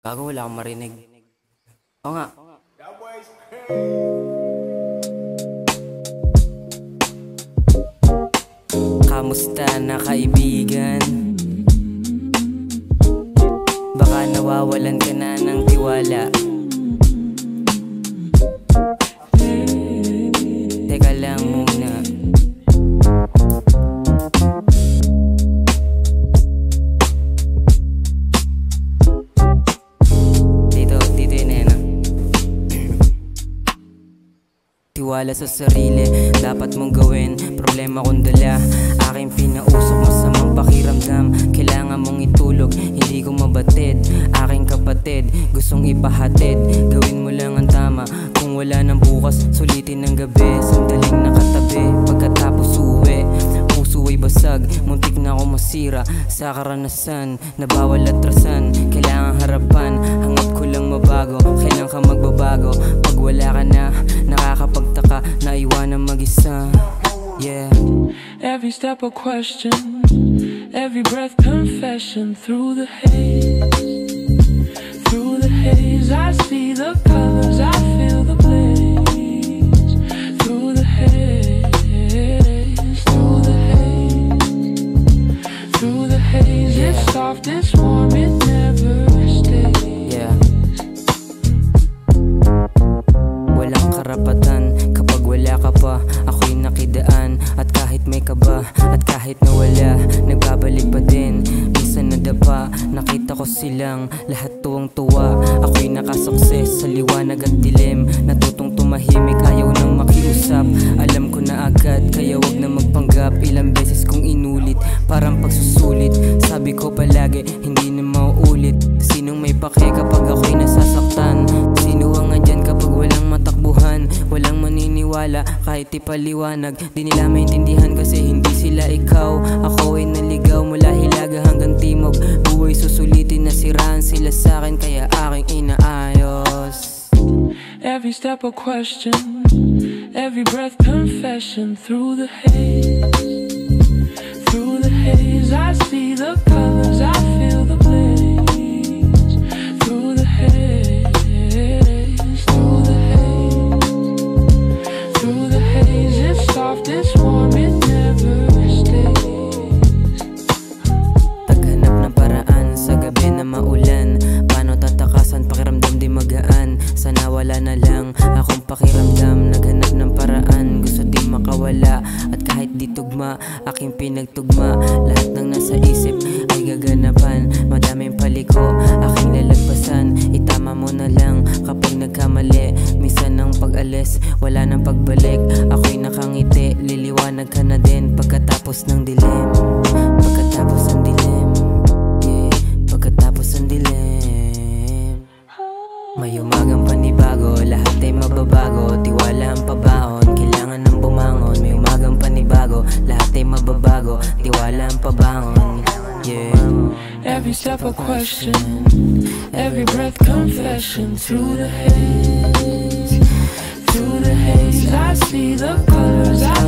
Gago, wala akong marinig. Oo nga. Kamusta na kaibigan? Baka nawawalan ka na ng tiwala. Teka lang muna. Dito yun eh, no? Tiwala sa sarili, dapat mong gawin. Problema kong dala, aking pinausok. Masamang pakiramdam, kailangan mong itulog. Hindi ko mabatid, aking kapatid, gustong ipahatid. Gawin mo lang ang tama, kung wala ng bukas, sulitin ng gabi. Sandaling nakatabi, pagkatapos uwi. Puso ay basag, muntik na ako masira sa karanasan na bawal atrasan. Kailangan harapan, hangat ko lang mabago. Kailan ka magbabago? Pag wala ka na, nakakapagtaka na iwanan mag-isa. Yeah. Every step a question, every breath confession. Through the haze, through the haze, I see the colors, I feel the blaze. Through the haze, through the haze, through the haze. Yeah. It's soft, it's warm, it never stays. Yeah. Walang karapatan kapag wala ka pa. Ako'y nakidaan at kahit may kaba, at kahit nawala, nagbabalik pa din. Minsan nadapa, nakita ko silang lahat tuwang-tuwa. Ako'y nakasukses sa liwanag at dilim. Natutong tumahimik, ayaw nang makiusap. Alam ko na agad, kaya wag na magpanggap. Ilang beses kong inulit, parang pagsusulit. Sabi ko palagi, hindi na mauulit. Sinong may pake kapag ako'y nasasaktan? Sino ang andyan kapag walang matakbuhan? Walang maniniwala kahit ipaliwanag. Di nila maintindihan kasi hindi sila ikaw. Ako ay naligaw mula Hilaga hanggang Timog. Buhay susulitin, nasiraan sila sa'kin, kaya aking inaayos. Every step a question, every breath confession. Through the haze, through the haze, I see the colors, I feel the blaze. Through the haze, through the haze, through the haze. It's soft, it's warm, it never stays. Taghanap ng paraan sa gabi na maulan. Paano tatakasan, pakiramdam di magaan. Sana wala na lang akong pakiramdam. Naghanap ng paraan, gusto di makawala. At kahit di tugma, aking pinagtugma. Lahat ng nasa isip ay gaganapan. Madaming paliko, aking lalagpasan. Itama mo na lang kapag nagkamali. Minsan ng pag-alis, wala nang pagbalik. Ako'y nakangiti, liliwanag ka na din. Pagkatapos ng dilim, pagkatapos ng dilim, yeah, pagkatapos ng dilim. May umagang panibago, lahat ay mababago. Tiwala ang pabaon, kailangan ng bumangon. May umagang panibago, lahat ay mababago. Tiwala ang pabangon, yeah. Every step a question, every breath confession. Through the haze, through the haze, I see the colors, I